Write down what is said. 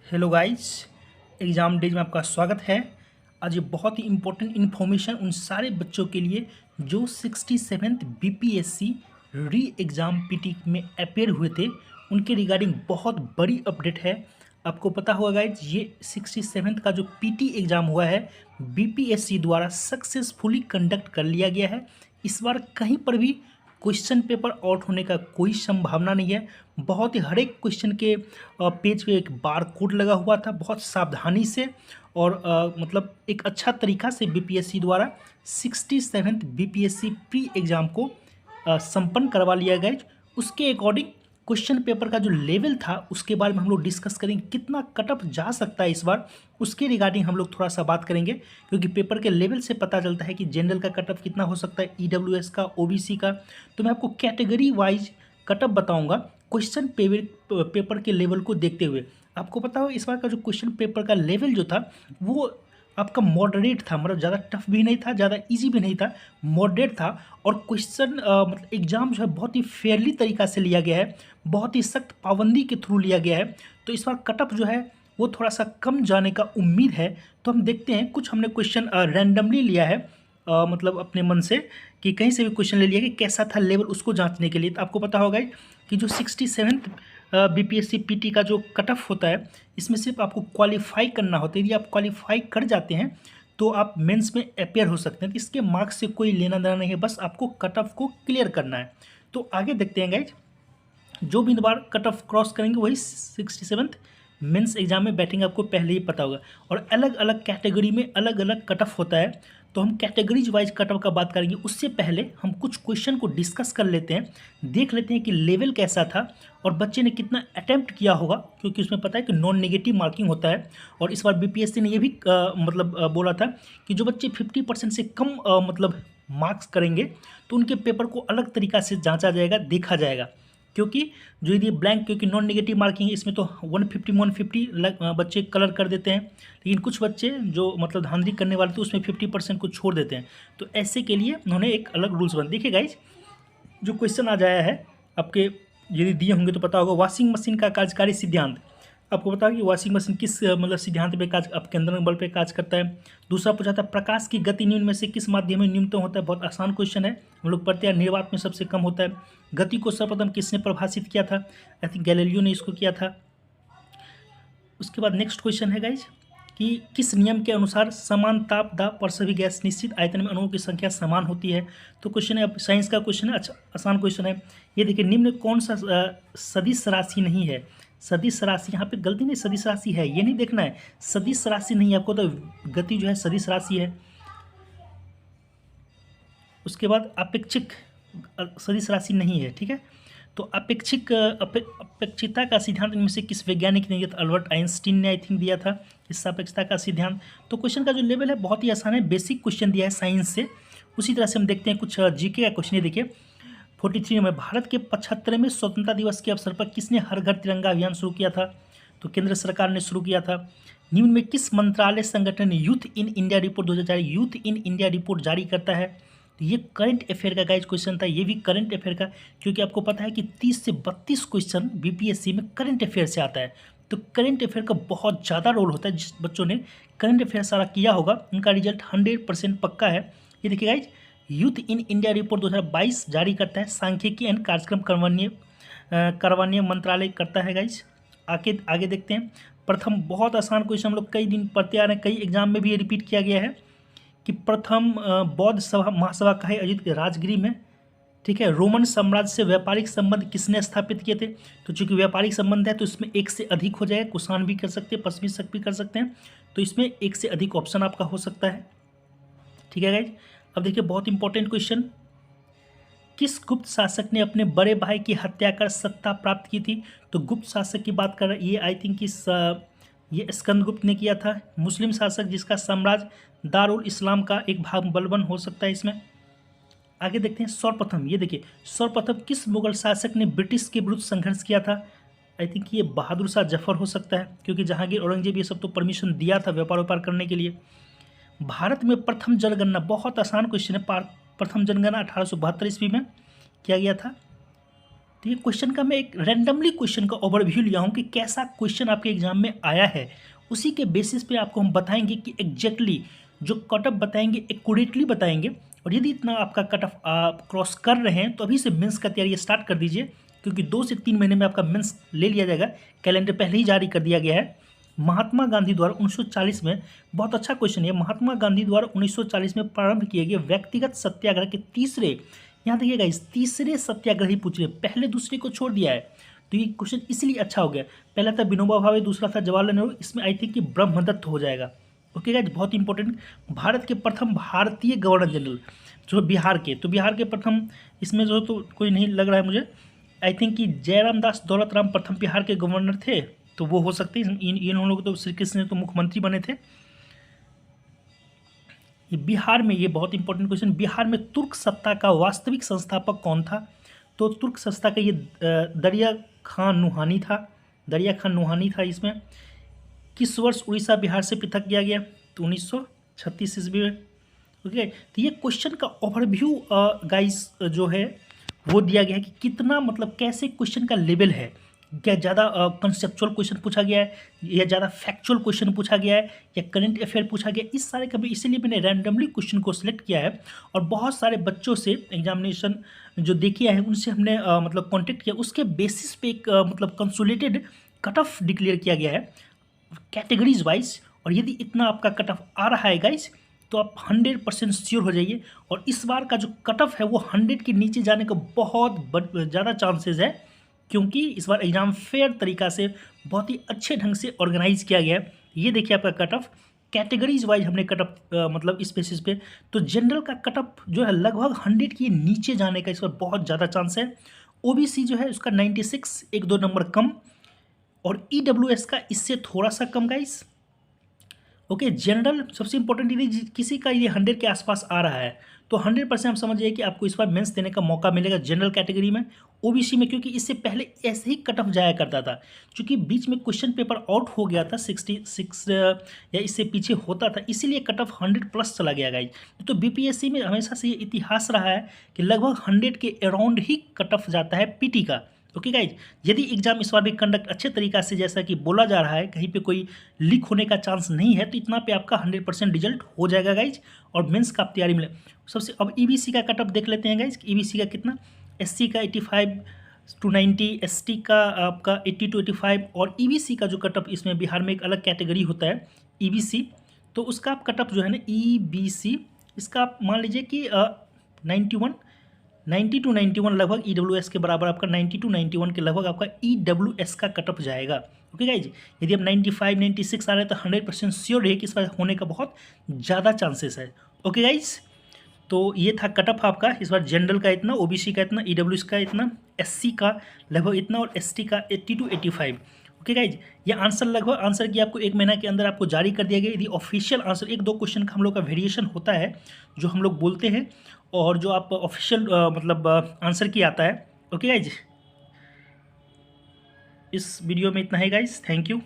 Hello guys, exam days में आपका स्वागत है। आज ये बहुत ही इम्पोर्टेंट इन्फॉर्मेशन उन सारे बच्चों के लिए जो 67th बीपीएससी री एग्ज़ाम पीटी में अपेयर हुए थे, उनके रिगार्डिंग बहुत बड़ी अपडेट है। आपको पता होगा गाइस, ये 67th का जो पीटी एग्ज़ाम हुआ है बीपीएससी द्वारा सक्सेसफुली कंडक्ट कर लिया गया है। इस बार कहीं पर भी क्वेश्चन पेपर आउट होने का कोई संभावना नहीं है। बहुत ही हर एक क्वेश्चन के पेज पे एक बार कोड लगा हुआ था, बहुत सावधानी से और मतलब एक अच्छा तरीका से बीपीएससी द्वारा 67th बीपीएससी प्री एग्ज़ाम को संपन्न करवा लिया गया। उसके अकॉर्डिंग क्वेश्चन पेपर का जो लेवल था उसके बारे में हम लोग डिस्कस करेंगे, कितना कट ऑफ जा सकता है इस बार, उसके रिगार्डिंग हम लोग थोड़ा सा बात करेंगे। क्योंकि पेपर के लेवल से पता चलता है कि जनरल का कट ऑफ कितना हो सकता है, ईडब्ल्यूएस का, ओबीसी का। तो मैं आपको कैटेगरी वाइज कट ऑफ बताऊँगा क्वेश्चन पेपर के लेवल को देखते हुए। आपको पता हो इस बार का जो क्वेश्चन पेपर का लेवल जो था वो आपका मॉडरेट था, मतलब ज़्यादा टफ भी नहीं था, ज़्यादा इजी भी नहीं था, मॉडरेट था। और क्वेश्चन मतलब एग्ज़ाम जो है बहुत ही फेयरली तरीका से लिया गया है, बहुत ही सख्त पाबंदी के थ्रू लिया गया है। तो इस बार कट ऑफ जो है वो थोड़ा सा कम जाने का उम्मीद है। तो हम देखते हैं, कुछ हमने क्वेश्चन रैंडमली लिया है, मतलब अपने मन से कि कहीं से भी क्वेश्चन ले लिया कि कैसा था लेवल, उसको जांचने के लिए। तो आपको पता होगा कि जो 67th बीपीएससी पीटी का जो कट ऑफ होता है, इसमें सिर्फ आपको क्वालिफाई करना होता है। यदि आप क्वालिफाई कर जाते हैं तो आप मेंस में अपेयर हो सकते हैं। तो इसके मार्क्स से कोई लेना देना नहीं है, बस आपको कट ऑफ को क्लियर करना है। तो आगे देखते हैं गाइज, जो भी बार कट ऑफ क्रॉस करेंगे वही 67th मेंस एग्जाम में बैठेंगे, आपको पहले ही पता होगा। और अलग अलग कैटेगरी में अलग अलग कट ऑफ होता है, तो हम कैटेगरीज वाइज कट ऑफ का बात करेंगे। उससे पहले हम कुछ क्वेश्चन को डिस्कस कर लेते हैं, देख लेते हैं कि लेवल कैसा था और बच्चे ने कितना अटैम्प्ट किया होगा। क्योंकि उसमें पता है कि नॉन नेगेटिव मार्किंग होता है। और इस बार बीपीएससी ने ये भी बोला था कि जो बच्चे 50% से कम मतलब मार्क्स करेंगे तो उनके पेपर को अलग तरीका से जांचा जाएगा, देखा जाएगा। क्योंकि जो यदि ब्लैंक, क्योंकि नॉन नेगेटिव मार्किंग है इसमें, तो 150 बच्चे कलर कर देते हैं। लेकिन कुछ बच्चे जो मतलब धांधली करने वाले थे उसमें 50% को छोड़ देते हैं। तो ऐसे के लिए उन्होंने एक अलग रूल्स बना। देखिए गाइज, जो क्वेश्चन आज आया है आपके, यदि दिए होंगे तो पता होगा, वॉशिंग मशीन का कार्यकारी सिद्धांत। आपको पता है कि वॉशिंग मशीन किस मतलब सिद्धांत पे काज, अब केंद्र बल पे काज करता है। दूसरा पूछा था, प्रकाश की गति निम्न में से किस माध्यम में न्यूनतम होता है। बहुत आसान क्वेश्चन है, हम लोग पढ़ते हैं निर्वात में सबसे कम होता है। गति को सर्वप्रथम किसने परिभाषित किया था, आई थिंक गैलीलियो ने इसको किया था। उसके बाद नेक्स्ट क्वेश्चन है गाइज कि किस नियम के अनुसार समान ताप दाब पर सभी गैस निश्चित आयतन में अणुओं की संख्या समान होती है। तो क्वेश्चन है, अब साइंस का क्वेश्चन है, अच्छा आसान क्वेश्चन है। ये देखिए, निम्न कौन सा सदिश राशि नहीं है। सदिश राशि, यहाँ पे गलती नहीं, सदिश राशि है, ये नहीं देखना है, सदिश राशि नहीं है। आपको तो गति जो है सदिश राशि है। उसके बाद अपेक्षिक सदिश राशि नहीं है, ठीक है। तो अपेक्षिता का सिद्धांत इनमें से किस वैज्ञानिक ने दिया था। अल्बर्ट आइंस्टीन ने आई थिंक दिया था इस सापेक्षता का सिद्धांत। तो क्वेश्चन का जो लेवल है बहुत ही आसान है, बेसिक क्वेश्चन दिया है साइंस से। उसी तरह से हम देखते हैं कुछ जीके का क्वेश्चन है। देखिए 43 में, भारत के 75वें स्वतंत्रता दिवस के अवसर पर किसने हर घर तिरंगा अभियान शुरू किया था। तो केंद्र सरकार ने शुरू किया था। निम्न में किस मंत्रालय संगठन ने youth in India report 2004 youth in India report जारी करता है। तो ये करंट अफेयर का गाइज क्वेश्चन था, ये भी करंट अफेयर का, क्योंकि आपको पता है कि 30 से 32 क्वेश्चन बीपीएससी में करंट अफेयर से आता है। तो करंट अफेयर का बहुत ज़्यादा रोल होता है। जिस बच्चों ने करंट अफेयर सारा किया होगा उनका रिजल्ट 100% पक्का है। ये देखिए guys, youth in India report 2022 जारी करता है सांख्यिकी एंड कार्यक्रम कार्यान्वयन मंत्रालय करता है गाइज। आगे देखते हैं। प्रथम, बहुत आसान क्वेश्चन, हम लोग कई दिन पढ़ते आ रहे हैं, कई एग्जाम में भी ये रिपीट किया गया है कि प्रथम बौद्ध सभा महासभा का है आयोजित राजगृह में, ठीक है। रोमन साम्राज्य से व्यापारिक संबंध किसने स्थापित किए थे। तो चूंकि व्यापारिक संबंध है तो इसमें एक से अधिक हो जाएगा, कुषाण भी कर सकते हैं, पश्चिमी शक भी कर सकते हैं। तो इसमें एक से अधिक ऑप्शन आपका हो सकता है, ठीक है गाइज। अब देखिए बहुत इंपॉर्टेंट क्वेश्चन, किस गुप्त शासक ने अपने बड़े भाई की हत्या कर सत्ता प्राप्त की थी। तो गुप्त शासक की बात कर रहे हैं, ये आई थिंक ये स्कंदगुप्त ने किया था। मुस्लिम शासक जिसका साम्राज्य दारुल इस्लाम का एक भाग बलबन हो सकता है इसमें। आगे देखते हैं सर्वप्रथम, ये देखिए सर्वप्रथम किस मुगल शासक ने ब्रिटिश के विरुद्ध संघर्ष किया था। आई थिंक ये बहादुर शाह जफर हो सकता है, क्योंकि जहांगीर औरंगजेब ये सब तो परमिशन दिया था व्यापार करने के लिए। भारत में प्रथम जनगणना, बहुत आसान क्वेश्चन है, प्रथम जनगणना 1872 ईस्वी में किया गया था। तो ये क्वेश्चन का मैं एक रैंडमली क्वेश्चन का ओवरव्यू लिया हूँ कि कैसा क्वेश्चन आपके एग्जाम में आया है। उसी के बेसिस पे आपको हम बताएंगे कि एग्जैक्टली जो कट ऑफ बताएंगे एक्यूरेटली बताएंगे। और यदि इतना आपका कट ऑफ आप क्रॉस कर रहे हैं तो अभी से मेंस का तैयारी स्टार्ट कर दीजिए, क्योंकि 2 से 3 महीने में आपका मेंस ले लिया जाएगा। कैलेंडर पहले ही जारी कर दिया गया है। महात्मा गांधी द्वारा 1940 में, बहुत अच्छा क्वेश्चन है, महात्मा गांधी द्वारा 1940 में प्रारंभ किए गए व्यक्तिगत सत्याग्रह के तीसरे, यहाँ देखिएगा इस तीसरे सत्याग्रही पूछ रहे, पहले दूसरे को छोड़ दिया है। तो ये क्वेश्चन इसलिए अच्छा हो गया। पहला था विनोबा भावे, दूसरा था जवाहरलाल नेहरू, इसमें आई थिंक कि ब्रह्मदत्त हो जाएगा। ओके गाइस, बहुत इंपॉर्टेंट। भारत के प्रथम भारतीय गवर्नर जनरल जो बिहार के, तो बिहार के प्रथम इसमें जो तो कोई नहीं लग रहा है मुझे। आई थिंक कि जयराम दास दौलत राम प्रथम बिहार के गवर्नर थे, तो वो हो सकते हैं। इन लोग तो श्री कृष्ण तो मुख्यमंत्री बने थे। ये बिहार में, ये बहुत इंपॉर्टेंट क्वेश्चन, बिहार में तुर्क सत्ता का वास्तविक संस्थापक कौन था? तो तुर्क सत्ता का ये दरिया खान नुहानी था। दरिया खान नुहानी था। इसमें किस वर्ष उड़ीसा बिहार से पृथक किया गया? तो 1936 ईस्वी में। ओके, तो ये क्वेश्चन का ओवरव्यू गाइस जो है वो दिया गया है कि कितना मतलब कैसे क्वेश्चन का लेवल है। क्या ज़्यादा कंसेप्चुअल क्वेश्चन पूछा गया है, या ज़्यादा फैक्चुअल क्वेश्चन पूछा गया है, या करंट अफेयर पूछा गया, इस सारे का भी इसीलिए मैंने रैंडमली क्वेश्चन को सिलेक्ट किया है। और बहुत सारे बच्चों से एग्जामिनेशन जो दे किया है उनसे हमने मतलब कॉन्टेक्ट किया, उसके बेसिस पे एक मतलब कंसोलिडेटेड कट ऑफ डिक्लेयर किया गया है कैटेगरीज वाइज। और यदि इतना आपका कट ऑफ आ रहा है गाइज, तो आप 100% श्योर हो जाइए। और इस बार का जो कट ऑफ है वो 100 के नीचे जाने का बहुत ज़्यादा चांसेस है, क्योंकि इस बार एग्ज़ाम फेयर तरीका से बहुत ही अच्छे ढंग से ऑर्गेनाइज किया गया है। ये देखिए आपका कट ऑफ कैटेगरीज वाइज हमने कट ऑफ मतलब इस बेसिस पे। तो जनरल का कट ऑफ जो है लगभग 100 के नीचे जाने का इस बार बहुत ज़्यादा चांस है। ओबीसी जो है उसका 96, 1-2 नंबर कम, और ईडब्ल्यूएस का इससे थोड़ा सा कम गाइस। ओके, जनरल सबसे इंपॉर्टेंट यदि किसी का ये 100 के आसपास आ रहा है तो 100% हम समझिए कि आपको इस बार मेंस देने का मौका मिलेगा जनरल कैटेगरी में। ओबीसी में क्योंकि इससे पहले ऐसे ही कट ऑफ जाया करता था, क्योंकि बीच में क्वेश्चन पेपर आउट हो गया था 66 या इससे पीछे होता था, इसीलिए कट ऑफ 100+ चला गया गाइज। तो बीपीएससी में हमेशा से ये इतिहास रहा है कि लगभग 100 के अराउंड ही कट ऑफ जाता है पीटी का। ओके गाइज, यदि एग्जाम इस बार भी कंडक्ट अच्छे तरीका से जैसा कि बोला जा रहा है, कहीं पे कोई लीक होने का चांस नहीं है, तो इतना पे आपका 100% रिजल्ट हो जाएगा गाइज। और मेंस का आप तैयारी मिले सबसे। अब ईबीसी का कट ऑफ देख लेते हैं गाइज, ईबीसी का कितना। एससी का 85 to 90, एसटी का आपका 80 to 85, और ईबीसी का जो कट ऑफ, इसमें बिहार में एक अलग कैटेगरी होता है ईबीसी, तो उसका आप कट ऑफ जो है ना ईबीसी, इसका आप मान लीजिए कि 90 to 91 लगभग ईडब्ल्यूएस के बराबर, आपका 90 to 91 के लगभग आपका ईडब्ल्यूएस का कट ऑफ जाएगा। ओके गाइज, यदि आप 95, 96 आ रहे हैं तो 100% श्योर है कि इस बार होने का बहुत ज़्यादा चांसेस है। ओके गाइज, तो ये था कट ऑफ आपका इस बार। जनरल का इतना, ओबीसी का इतना, ईडब्ल्यूएस का इतना, एससी का लगभग इतना, और एसटी का 80 to 85। ओके गाइज, ये आंसर लगभग आंसर की आपको 1 महीना के अंदर आपको जारी कर दिया गया। यदि ऑफिशियल आंसर 1-2 क्वेश्चन का हम लोग का वेरिएशन होता है जो हम लोग बोलते हैं, और जो आप ऑफिशियल मतलब आंसर की आता है। ओके गाइज, इस वीडियो में इतना है गाइज, थैंक यू।